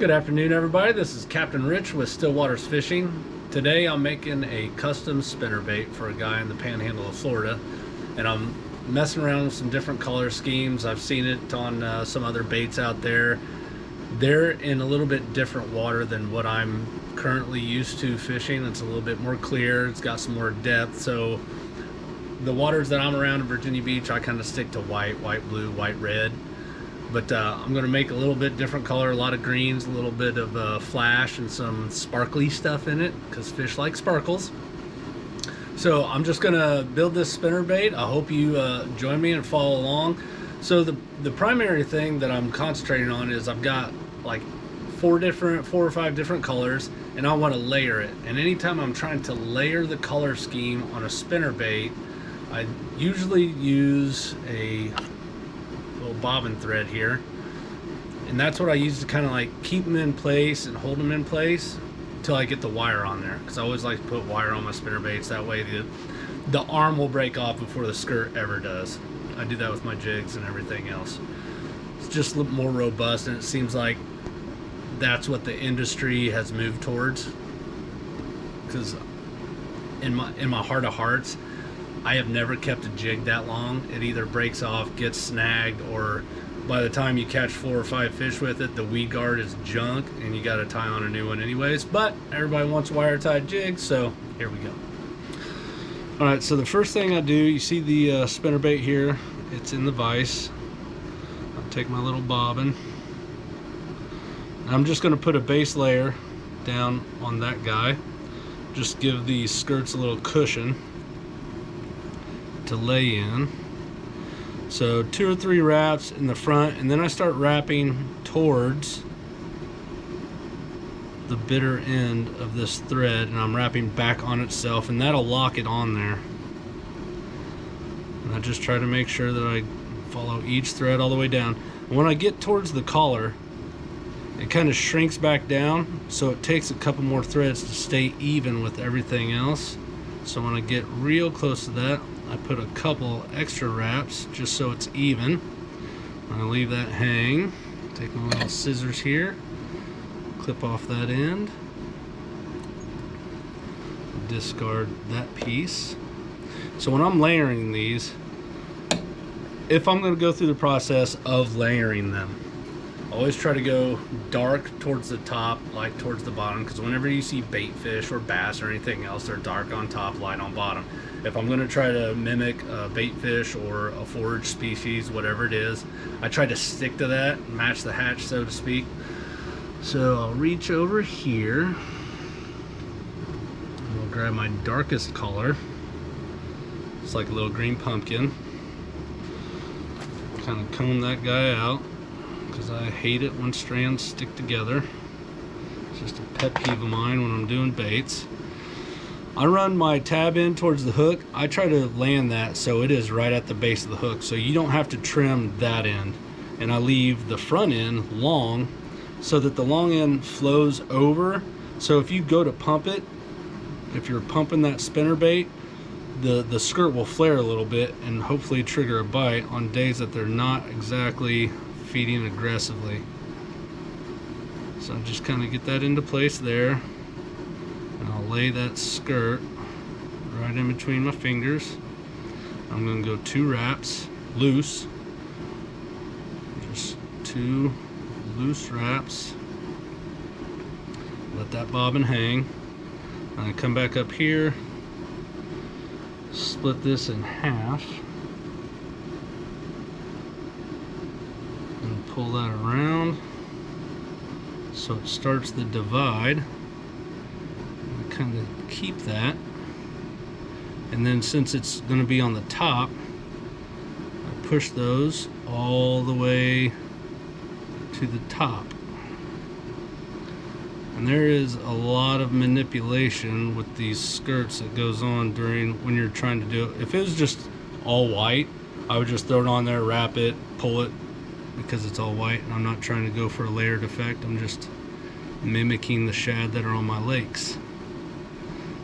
Good afternoon, everybody. This is Captain Rich with Stillwaters Fishing. Today I'm making a custom spinnerbait for a guy in the panhandle of Florida, and I'm messing around with some different color schemes. I've seen it on some other baits out there. They're in a little bit different water than what I'm currently used to fishing. It's a little bit more clear, it's got some more depth. So the waters that I'm around in Virginia Beach, I kind of stick to white, blue, white, red. But I'm going to make a little bit different color, a lot of greens, a little bit of flash, and some sparkly stuff in it, because fish like sparkles. So I'm just going to build this spinnerbait. I hope you join me and follow along. So the primary thing that I'm concentrating on is I've got like four or five different colors, and I want to layer it. And anytime I'm trying to layer the color scheme on a spinnerbait, I usually use a little bobbin thread here, and that's what I use to kind of like keep them in place and hold them in place until I get the wire on there, because I always like to put wire on my spinnerbaits. That way the arm will break off before the skirt ever does. I do that with my jigs and everything else. It's just a little more robust, and it seems like that's what the industry has moved towards, because in my heart of hearts, I have never kept a jig that long. It either breaks off, gets snagged, or by the time you catch 4 or 5 fish with it, the weed guard is junk and you got to tie on a new one anyways. But everybody wants wire tied jigs, so here we go. All right, so the first thing I do, you see the spinnerbait here, it's in the vise. I'll take my little bobbin. I'm just going to put a base layer down on that guy. Just give the skirts a little cushion to lay in. So 2 or 3 wraps in the front, and then I start wrapping towards the bitter end of this thread, and I'm wrapping back on itself, and that'll lock it on there. And I just try to make sure that I follow each thread all the way down. And when I get towards the collar, it kind of shrinks back down, so it takes a couple more threads to stay even with everything else. So when I get real close to that, I put a couple extra wraps just so it's even. I leave that hang. Take my little scissors here, clip off that end, discard that piece. So when I'm layering these, if I'm going to go through the process of layering them, I always try to go dark towards the top, light towards the bottom, because whenever you see bait fish or bass or anything else, they're dark on top, light on bottom. If I'm going to try to mimic a bait fish or a forage species, whatever it is, I try to stick to that, match the hatch, so to speak. So I'll reach over here, and I'll grab my darkest color. It's like a little green pumpkin. Kind of comb that guy out, because I hate it when strands stick together. It's just a pet peeve of mine when I'm doing baits. I run my tab in towards the hook. I try to land that so it is right at the base of the hook, so you don't have to trim that end. And I leave the front end long so that the long end flows over. So if you go to pump it, if you're pumping that spinnerbait, the skirt will flare a little bit and hopefully trigger a bite on days that they're not exactly feeding aggressively. So I just kind of get that into place there, and I'll lay that skirt right in between my fingers. I'm going to go 2 wraps loose, just 2 loose wraps. Let that bobbin hang, and I come back up here, split this in half, and pull that around so it starts the divide. And kind of keep that, and then since it's going to be on the top, I push those all the way to the top. And there is a lot of manipulation with these skirts that goes on when you're trying to do it. If it was just all white, I would just throw it on there, wrap it, pull it, because it's all white, and I'm not trying to go for a layered effect. I'm just mimicking the shad that are on my lakes.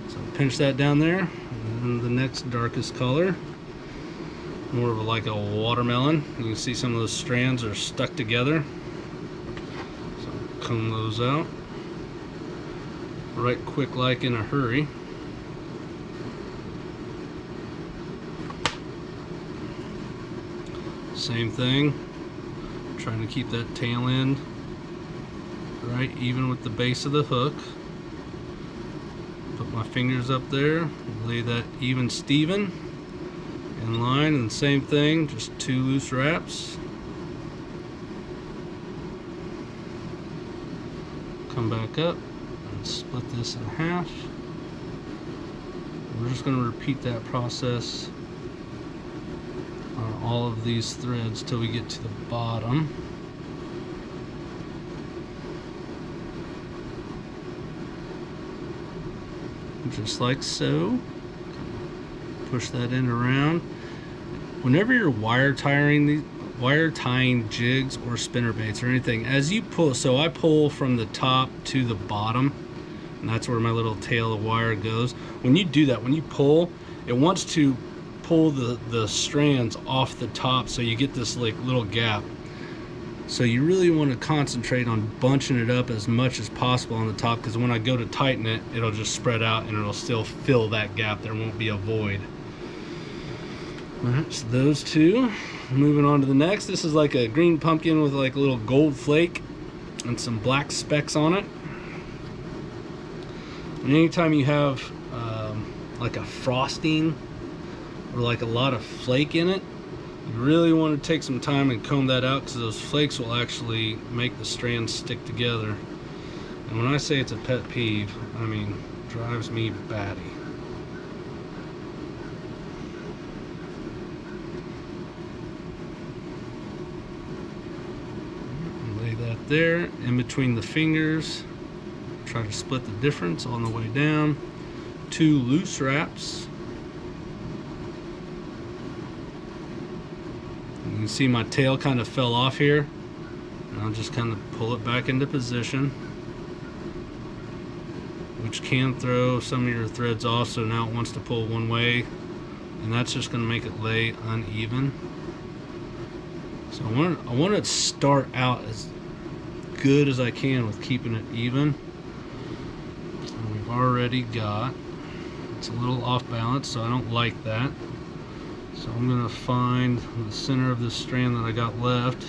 So pinch that down there, and then the next darkest color, more of like a watermelon. You can see some of those strands are stuck together. So comb those out right quick, like in a hurry. Same thing, trying to keep that tail end right even with the base of the hook. Put my fingers up there, lay that even Steven in line, and same thing, just 2 loose wraps. Come back up and split this in half. We're just going to repeat that process on all of these threads till we get to the bottom. Just like so. Push that in around. Whenever you're wire tying jigs or spinner baits or anything, as you pull, so I pull from the top to the bottom, and that's where my little tail of wire goes. When you do that, when you pull, it wants to pull the strands off the top, so you get this like little gap. So you really want to concentrate on bunching it up as much as possible on the top, because when I go to tighten it, it'll just spread out and it'll still fill that gap. There won't be a void. Alright, so those 2. Moving on to the next. This is like a green pumpkin with like a little gold flake and some black specks on it. And anytime you have like a frosting or like a lot of flake in it, you really want to take some time and comb that out, because those flakes will actually make the strands stick together. And when I say it's a pet peeve, I mean drives me batty. Lay that there in between the fingers. Try to split the difference on the way down. 2 loose wraps. You can see my tail kind of fell off here, and I'll just kind of pull it back into position, which can throw some of your threads off, so now it wants to pull one way, and that's just going to make it lay uneven. So I want to start out as good as I can with keeping it even. And we've already got, it's a little off balance, so I don't like that. So I'm going to find the center of this strand that I got left.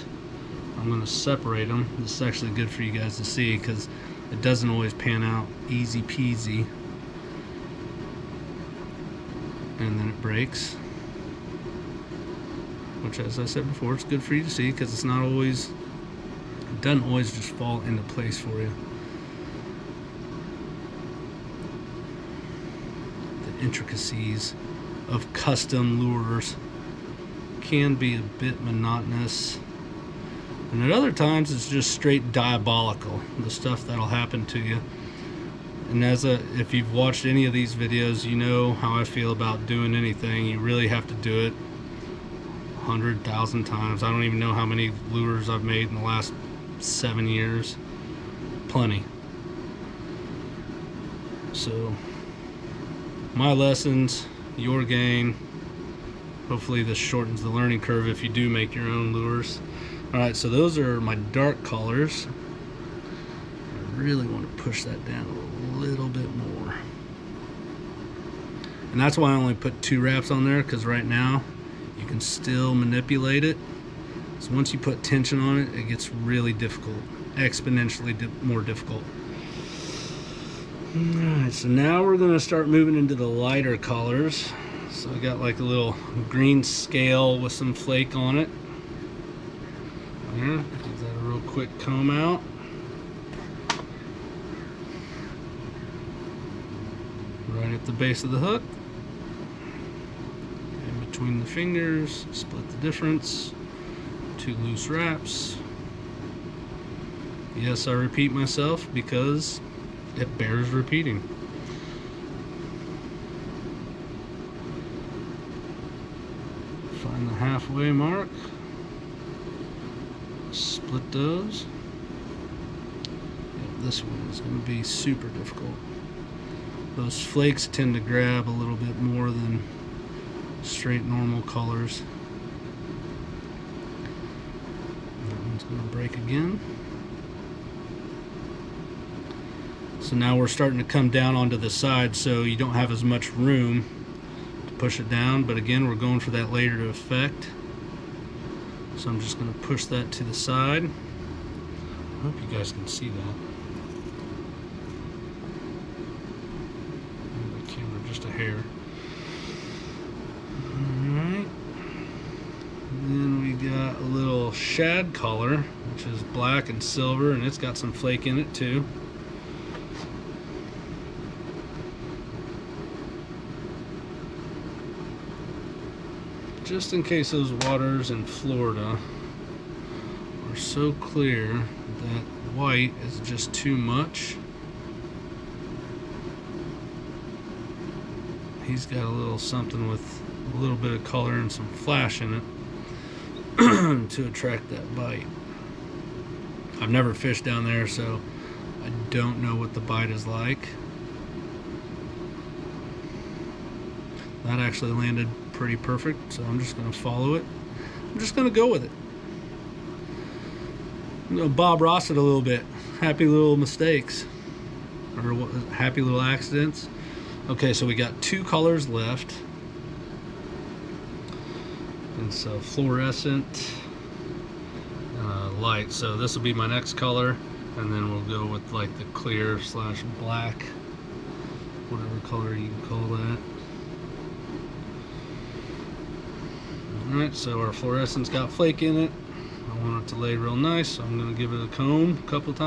I'm going to separate them. This is actually good for you guys to see, because it doesn't always pan out easy peasy. And then it breaks. Which, as I said before, it's good for you to see, because it's not always, it doesn't always just fall into place for you. The intricacies of custom lures can be a bit monotonous, and at other times it's just straight diabolical, the stuff that'll happen to you. And if you've watched any of these videos, you know how I feel about doing anything. You really have to do it 100,000 times. I don't even know how many lures I've made in the last 7 years. Plenty. So my lessons, your gain. Hopefully this shortens the learning curve if you do make your own lures. Alright, so those are my dark colors. I really want to push that down a little bit more. And that's why I only put 2 wraps on there, because right now you can still manipulate it. So once you put tension on it, it gets really difficult, exponentially more difficult. Alright, so now we're going to start moving into the lighter colors. So I got like a little green scale with some flake on it. There, give that a real quick comb out. Right at the base of the hook. In between the fingers, split the difference. 2 loose wraps. Yes, I repeat myself because it bears repeating. Find the halfway mark. Split those. Yep, this one is going to be super difficult. Those flakes tend to grab a little bit more than straight normal colors. That one's going to break again. So now we're starting to come down onto the side, so you don't have as much room to push it down, but again, we're going for that layered effect. So I'm just going to push that to the side. I hope you guys can see that. Move the camera just a hair. Alright. Then we got a little shad color, which is black and silver, and it's got some flake in it too. Just in case those waters in Florida are so clear that white is just too much. He's got a little something with a little bit of color and some flash in it to attract that bite. I've never fished down there, so I don't know what the bite is like. That actually landed pretty perfect, so I'm just going to follow it. I'm just going to go with it. I'm going to Bob Ross it a little bit. Happy little mistakes. Or happy little accidents. Okay, so we got 2 colors left. And so fluorescent, light. So this will be my next color, and then we'll go with like the clear / black, whatever color you can call that. Alright, so our fluorescent's got flake in it. I want it to lay real nice, so I'm going to give it a comb a couple times.